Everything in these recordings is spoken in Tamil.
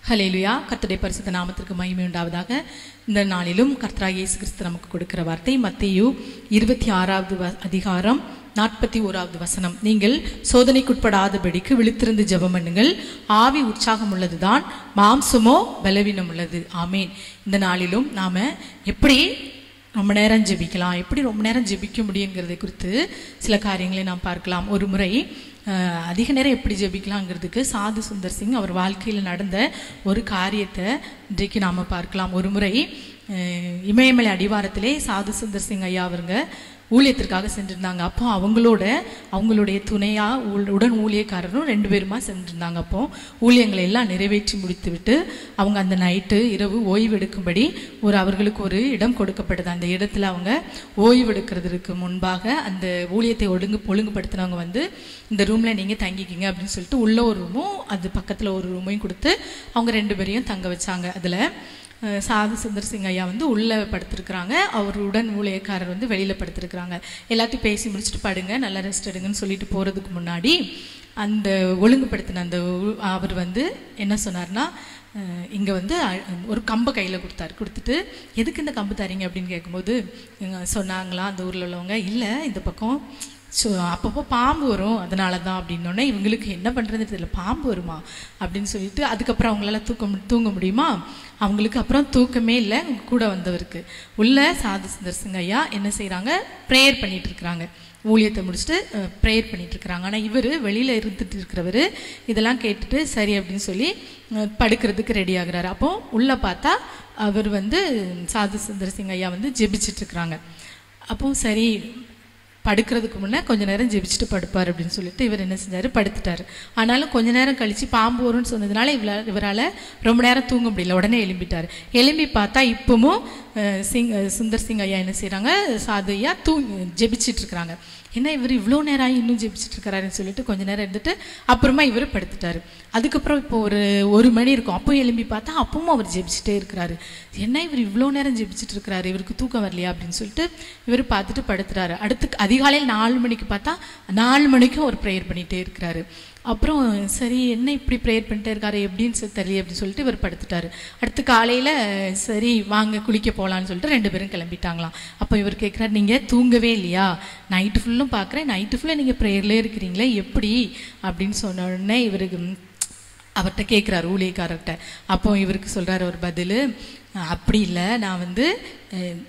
ஹல்லேலூயா. கர்த்தருடைய பரிசுத்த நாமத்திற்கு மகிமை உண்டாவதாக. இந்த நாளிலும் கர்த்தராகிய இயேசு கிறிஸ்து நமக்கு கொடுக்கிற வார்த்தை மத்தேயு 26வது அதிகாரம் 41வது வசனம். நீங்கள் சோதனைக்குட்படாதபடிக்கு விழித்திருந்து ஜெபம் பண்ணுங்கள். ஆவி உற்சாகம் உள்ளதுதான், மாம்சமோ பலவீனம் உள்ளது. ஆமேன். இந்த நாளிலும் நாம எப்படி ரொம்ப நேரம் ஜெபிக்கலாம், எப்படி ரொம்ப நேரம் ஜெபிக்க முடியுங்கிறதை குறித்து சில காரியங்களை நாம் பார்க்கலாம். ஒரு முறை அதிக நேரம் எப்படி ஜெபிக்கலாங்கிறதுக்கு சாது சுந்தர் சிங் அவர் வாழ்க்கையில் நடந்த ஒரு காரியத்தை இன்றைக்கு நாம் பார்க்கலாம். ஒரு முறை இமயமலை அடிவாரத்திலே சாது சுந்தர் சிங் ஐயா அவருங்க ஊழியத்திற்காக சென்றிருந்தாங்க. அப்போ அவங்களுடைய துணையா உடன் ஊழியக்காரரும் 2 பேருமா சென்றிருந்தாங்க. அப்போ ஊழியங்களை எல்லாம் நிறைவேற்றி முடித்து விட்டு அவங்க அந்த நைட்டு இரவு ஓய்வு எடுக்கும்படி அவர்களுக்கு ஒரு இடம் கொடுக்கப்பட்டது. அந்த இடத்துல அவங்க ஓய்வு எடுக்கிறதுக்கு முன்பாக அந்த ஊழியத்தை ஒழுங்குபடுத்தினவங்க இந்த ரூம்ல நீங்க தங்கிக்கிங்க அப்படின்னு சொல்லிட்டு உள்ள ஒரு ரூமும் அது பக்கத்துல ஒரு ரூமையும் கொடுத்து அவங்க 2 பேரையும் தங்க வச்சாங்க. அதுல சாது சுந்தர் சிங் ஐயா உள்ளே படுத்திருக்கிறாங்க, அவருடன் ஊழியக்காரர் வெளியில் படுத்திருக்கிறாங்க. எல்லாத்தையும் பேசி முடிச்சுட்டு படுங்க, நல்லா ரெஸ்ட் எடுங்கன்னு சொல்லிட்டு போகிறதுக்கு முன்னாடி அந்த ஒழுங்குபடுத்தின அந்த அவர் என்ன சொன்னார்னா, இங்கே ஒரு கம்பை கையில் கொடுத்துட்டு எதுக்கு இந்த கம்பு தரீங்க அப்படின்னு கேட்கும்போது சொன்னாங்களா அந்த ஊரில் உள்ளவங்க, இல்லை இந்த பக்கம் அப்பப்போ பாம்பு வரும் அதனால தான் அப்படின்னோடனே இவங்களுக்கு என்ன பண்ணுறதுன்னு தெரியல, பாம்பு வருமா அப்படின்னு சொல்லிட்டு அதுக்கப்புறம் அவங்களால தூங்க முடியுமா? அவங்களுக்கு அப்புறம் தூக்கமே இல்லை. கூட வந்தவருக்கு உள்ள சாது சுந்தர் சிங் ஐயா என்ன செய்கிறாங்க, ப்ரேயர் பண்ணிட்டு இருக்கிறாங்க. ஊழியத்தை முடிச்சுட்டு ப்ரேயர் பண்ணிட்டு இருக்கிறாங்க. ஆனால் இவர் வெளியில் இருந்துட்டு இருக்கிறவர் இதெல்லாம் கேட்டுட்டு சரி அப்படின்னு சொல்லி படுக்கிறதுக்கு ரெடி ஆகுறாரு. அப்போ உள்ளே பார்த்தா அவர் சாது சுந்தர் சிங் ஐயா ஜெபிச்சுட்டு இருக்கிறாங்க. அப்போ சரி படுக்கிறதுக்கு முன்னே கொஞ்ச நேரம் ஜெபிச்சுட்டு படுப்பார் அப்படின்னு சொல்லிட்டு இவர் என்ன செஞ்சார், படுத்துட்டார். ஆனாலும் கொஞ்ச நேரம் கழித்து பாம்பு வரும்னு சொன்னதுனால இவரால் ரொம்ப நேரம் தூங்க முடியல. உடனே எழும்பிட்டார். எழும்பி பார்த்தா இப்பவும் சுந்தர் சிங் ஐயா என்ன செய்கிறாங்க, சாது ஐயா ஜெபிச்சுட்டு இருக்கிறாங்க. என்ன இவர் இவ்வளோ நேரம் ஆகி இன்னும் ஜெபிச்சுட்டு இருக்கிறாருன்னு சொல்லிட்டு கொஞ்ச நேரம் இருந்துட்டு அப்புறமா இவர் படுத்துட்டார். அதுக்கப்புறம் இப்போ ஒரு மணி இருக்கும். அப்போ எழும்பி பார்த்தா அப்பவும் அவர் ஜெபிச்சுட்டே இருக்கிறாரு. என்ன இவர் இவ்வளோ நேரம் ஜெபிச்சுட்டு இருக்கிறாரு, இவருக்கு தூக்கம் வரலையா அப்படின்னு சொல்லிட்டு இவர் பார்த்துட்டு படுத்துறாரு. அடுத்து அதிகாலையில் 4 மணிக்கு பார்த்தா 4 மணிக்கும் அவர் ப்ரேயர் பண்ணிகிட்டே இருக்கிறாரு. அப்புறம் சரி என்ன இப்படி ப்ரேயர் பண்ணிட்டே இருக்காரு எப்படின்னு தெரியல அப்படின்னு சொல்லிட்டு இவர் படுத்துட்டாரு. அடுத்து காலையில் சரி வாங்க குளிக்க போகலான்னு சொல்லிட்டு 2 பேரும் கிளம்பிட்டாங்களாம். அப்போ இவர் கேட்குறாரு, நீங்கள் தூங்கவே இல்லையா, நைட்டு ஃபுல்லும் பார்க்குறேன், நைட்டு ஃபுல்லாக நீங்கள் ப்ரேயர்லேயே இருக்கிறீங்களே எப்படி அப்படின்னு சொன்ன உடனே இவருக்கு அவர்கிட்ட கேட்குறாரு, ஊழியக்காரர்கிட்ட. அப்போ இவருக்கு சொல்கிறார் ஒரு பதில், அப்படி இல்லை, நான்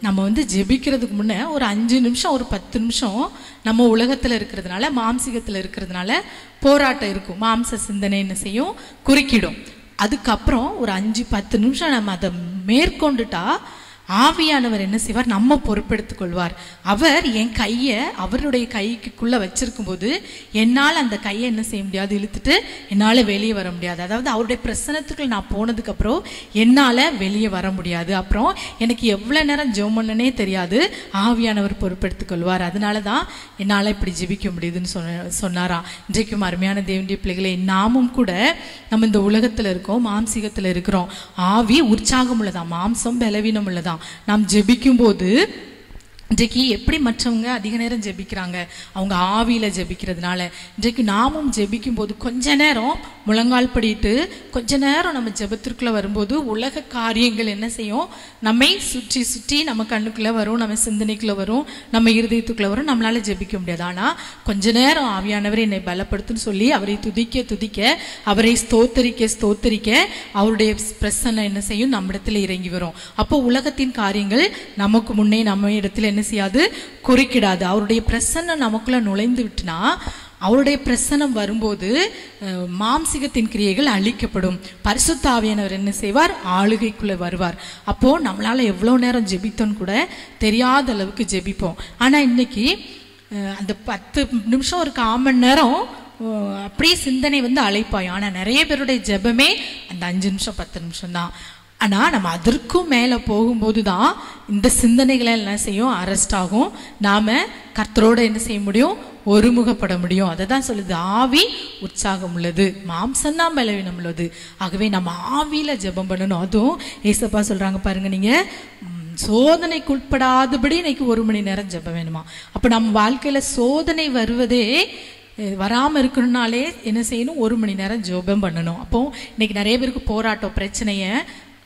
நம்ம ஜெபிக்கிறதுக்கு முன்னே ஒரு 5 நிமிஷம் ஒரு 10 நிமிஷம் நம்ம உலகத்தில் இருக்கிறதுனால மாம்சிகத்தில் இருக்கிறதுனால போராட்டம் இருக்கும், மாம்ச சிந்தனை என்ன செய்யும், குறுக்கிடும். அதுக்கப்புறம் ஒரு 5-10 நிமிஷம் நம்ம அதை மேற்கொண்டுட்டா ஆவியானவர் என்ன செய்வார், நம்ம பொறுப்பெடுத்துக் கொள்வார். அவர் என் கையை அவருடைய கைக்குள்ள வச்சிருக்கும் போது என்னால் அந்த கையை என்ன செய்ய முடியாது, இழுத்துட்டு என்னால் வெளியே வர முடியாது. அதாவது அவருடைய பிரசனத்துக்குள்ள நான் போனதுக்கு அப்புறம் என்னால் வெளியே வர முடியாது. அப்புறம் எனக்கு எவ்வளோ நேரம் ஜெபம் பண்ணனே தெரியாது, ஆவியானவர் பொறுப்பெடுத்துக் கொள்வார். அதனால தான் என்னால் இப்படி ஜெபிக்க முடியுதுன்னு சொன்னாராம். இன்றைக்கும் அருமையான தேவனுடைய பிள்ளைகளை, நாமும் கூட நம்ம இந்த உலகத்தில் இருக்கோம், மாம்சீகத்தில் இருக்கிறோம். ஆவி உற்சாகம் உள்ளதா, மாம்சம் பலவீனம் உள்ளதா. நாம் ஜெபிக்கும் போது இன்றைக்கு எப்படி மற்றவங்க அதிக நேரம் ஜெபிக்கிறாங்க, அவங்க ஆவியில ஜெபிக்கிறதுனால, இன்றைக்கு நாமும் ஜெபிக்கும் போது கொஞ்ச நேரம் முழங்கால் படிட்டு கொஞ்ச நேரம் நம்ம ஜெபத்திற்குள்ள வரும்போது உலக காரியங்கள் என்ன செய்யும், நம்மை சுற்றி சுற்றி நம்ம கண்ணுக்குள்ள வரும், நம்ம சிந்தனைக்குள்ள வரும், நம்ம இருதயத்துக்குள்ள வரும், நம்மளால ஜெபிக்க முடியாது. ஆனா கொஞ்ச நேரம் ஆவியானவரை என்னை பலப்படுத்துன்னு சொல்லி அவரை துதிக்க துதிக்க, அவரை ஸ்தோத்தரிக்க அவருடைய பிரசன்னம் என்ன செய்யும், நம்மிடத்துல இறங்கி வரும். அப்போ உலகத்தின் காரியங்கள் நமக்கு முன்னே நம்ம இடத்துல என்ன செய்யாது, குறுக்கிடாது. அவருடைய பிரசன்னம் நமக்குள்ள நுழைந்து விட்டுனா, அவருடைய பிரசன்னம் வரும்போது மாம்சிகத்தின் கிரியைகள் அழிக்கப்படும். பரிசுத்த ஆவியானவர் என்ன செய்வார், ஆளுகைக்குள்ள வருவார். அப்போ நம்மளால எவ்வளோ நேரம் ஜெபித்தோன்னு கூட தெரியாத அளவுக்கு ஜெபிப்போம். ஆனா இன்னைக்கு அந்த 10 நிமிஷம் ஒரு 1/4 மணி நேரம் அப்படியே சிந்தனை அழைப்பாயும். ஆனா நிறைய பேருடைய ஜெபமே அந்த 5 நிமிஷம் 10 நிமிஷம் தான். ஆனால் நம்ம அதற்கும் மேலே போகும்போது தான் இந்த சிந்தனைகளை என்ன செய்யும், அரெஸ்ட் ஆகும். நாம் கர்த்தரோடு என்ன செய்ய முடியும், ஒருமுகப்பட முடியும். அதை தான் சொல்லுது, ஆவி உற்சாகம் உள்ளது, மாம்சம்தான் பலவீனம் உள்ளது. ஆகவே நம்ம ஆவியில் ஜெபம் பண்ணணும். அதுவும் ஏசப்பா சொல்கிறாங்க பாருங்க, நீங்கள் சோதனைக்கு உட்படாதபடி இன்னைக்கு 1 மணி நேரம் ஜெபம் வேணுமா. அப்போ நம்ம வாழ்க்கையில் சோதனை வருவதே வராமல் இருக்கணும்னாலே என்ன செய்யணும், 1 மணி நேரம் ஜெபம் பண்ணணும். அப்போ இன்னைக்கு நிறைய பேருக்கு போராட்டம், பிரச்சனையை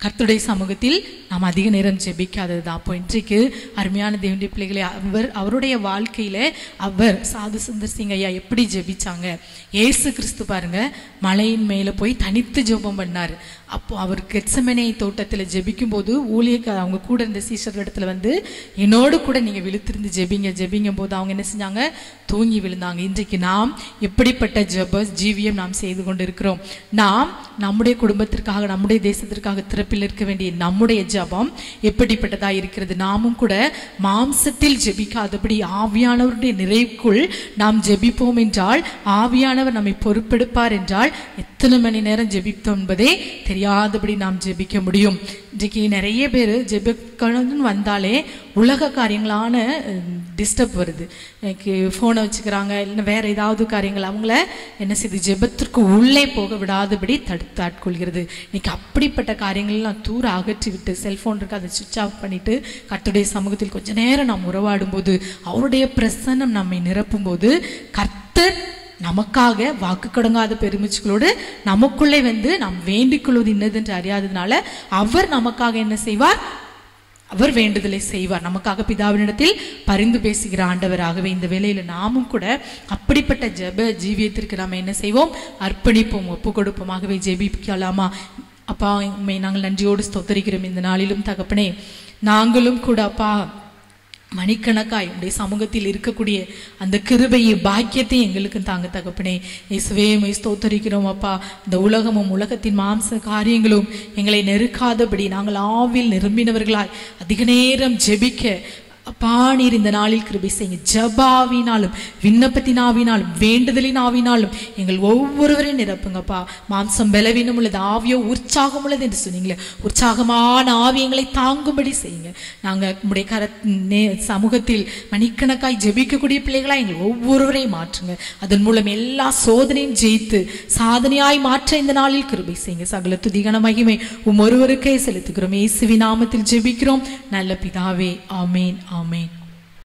கர்த்தருடைய சமூகத்தில் நாம் அதிக நேரம் ஜெபிக்காதது தான். அப்போ இன்றைக்கு அருமையான தேவனுடைய பிள்ளைகளை அவருடைய வாழ்க்கையில் அவர் சாது சுந்தர் சிங் ஐயா எப்படி ஜெபிச்சாங்க. இயேசு கிறிஸ்து பாருங்க மலையின் மேலே போய் தனித்து ஜெபம் பண்ணார். அப்போ அவர் கெத்செமனே தோட்டத்தில் ஜெபிக்கும் போது அவங்க கூட இருந்த சீஷர்கள் இடத்துல வந்து என்னோடு கூட நீங்கள் விழுத்திருந்து ஜெபிங்கும் போது அவங்க என்ன செஞ்சாங்க, தூங்கி விழுந்தாங்க. இன்றைக்கு நாம் எப்படிப்பட்ட ஜீவியம் நாம் செய்து கொண்டு இருக்கிறோம். நாம் நம்முடைய குடும்பத்திற்காக, நம்முடைய தேசத்திற்காக திறப்பில் இருக்க வேண்டிய நம்முடைய ஜெபம் எப்படிப்பட்டதா இருக்கிறது. நாமும் கூட மாம்சத்தில் ஜெபிக்காதபடி ஆவியானவருடைய நிறைவுக்குள் நாம் ஜெபிப்போம் என்றால், ஆவியானவர் நம்மை பொறுப்பெடுப்பார் என்றால் எத்தனை மணி நேரம் ஜெபித்தோம் என்பதே தெரியாதபடி நாம் ஜெபிக்க முடியும். இன்றைக்கு நிறைய பேர் ஜெபிக்கணும்னு வந்தாலே உலக காரியங்களான டிஸ்டர்ப் வருது. எனக்கு ஃபோனை வச்சுக்கிறாங்க, இல்லைன்னா வேற ஏதாவது காரியங்கள் அவங்கள என்ன செய்யுது, ஜெபத்திற்கு உள்ளே போக விடாதபடி தடுத்து ஆட்கொள்கிறது. இன்னைக்கு அப்படிப்பட்ட காரியங்கள்லாம் தூர அகற்றி விட்டு, செல்ஃபோன் இருக்கு அதை சுவிட்ச் ஆஃப் பண்ணிட்டு கர்த்தருடைய சமூகத்தில் கொஞ்ச நேரம் நாம் உறவாடும் போது, அவருடைய பிரசன்னம் நம்மை நிரப்பும் போது, கர்த்தர் நமக்காக வாக்கு கடங்காத பெருமிச்சுகளோடு நமக்குள்ளே வந்து நாம் வேண்டிக் கொள்வது இன்னதென்று அறியாததுனால அவர் நமக்காக என்ன செய்வார், அவர் வேண்டுதலை செய்வார். நமக்காக பிதாவினிடத்தில் பரிந்து பேசுகிற ஆண்டவராகவே இந்த வேளையில நாமும் கூட அப்படிப்பட்ட ஜெப ஜீவியத்திற்கு நாம் என்ன செய்வோம், அர்ப்பணிப்போம், ஒப்பு கொடுப்போமாகவே ஜெபிக்கலாமா. அப்பா உண்மை நாங்கள் நன்றியோடு ஸ்தோத்தரிக்கிறோம். இந்த நாளிலும் தகப்பனே நாங்களும் கூட அப்பா மணிக்கணக்காய் உடைய சமூகத்தில் இருக்கக்கூடிய அந்த கிருபையை பாக்கியத்தை எங்களுக்கு தாங்க தகப்பனே. இயேசுவே உம்மை ஸ்தோத்தரிக்கிறோம் அப்பா. இந்த உலகமும் உலகத்தின் மாம்ச காரியங்களும் எங்களை நெருக்காதபடி நாங்கள் ஆவில் நிரம்பினவர்களாய் அதிக நேரம் ஜெபிக்க அப்பா நீர் இந்த நாளில் கிருபை செய்யுங்க. ஜபாவினாலும் விண்ணப்பத்தின் ஆவினாலும் வேண்டுதலின் ஆவினாலும் எங்கள் ஒவ்வொருவரையும் நிரப்புங்கப்பா. மாம்சம் பலவீனம் உள்ளது, ஆவியோ உற்சாகம் உள்ளது என்று சொன்னீங்களே, உற்சாகமான ஆவி எங்களை தாங்கும்படி செய்யுங்க. நாங்கள் உடைய சமூகத்தில் மணிக்கணக்காய் ஜெபிக்கக்கூடிய பிள்ளைகளாக எங்கள் ஒவ்வொருவரையும் மாற்றுங்க. அதன் மூலம் எல்லா சோதனையும் ஜெயித்து சாதனையாய் மாற்ற இந்த நாளில் கிருபை செய்யுங்க. சகல துதிகன மகிமை ஒருவருக்கே செலுத்துகிறோம். இயேசுவின் நாமத்தில் ஜெபிக்கிறோம் நல்ல பிதாவே. ஆமேன் ஆமேன்.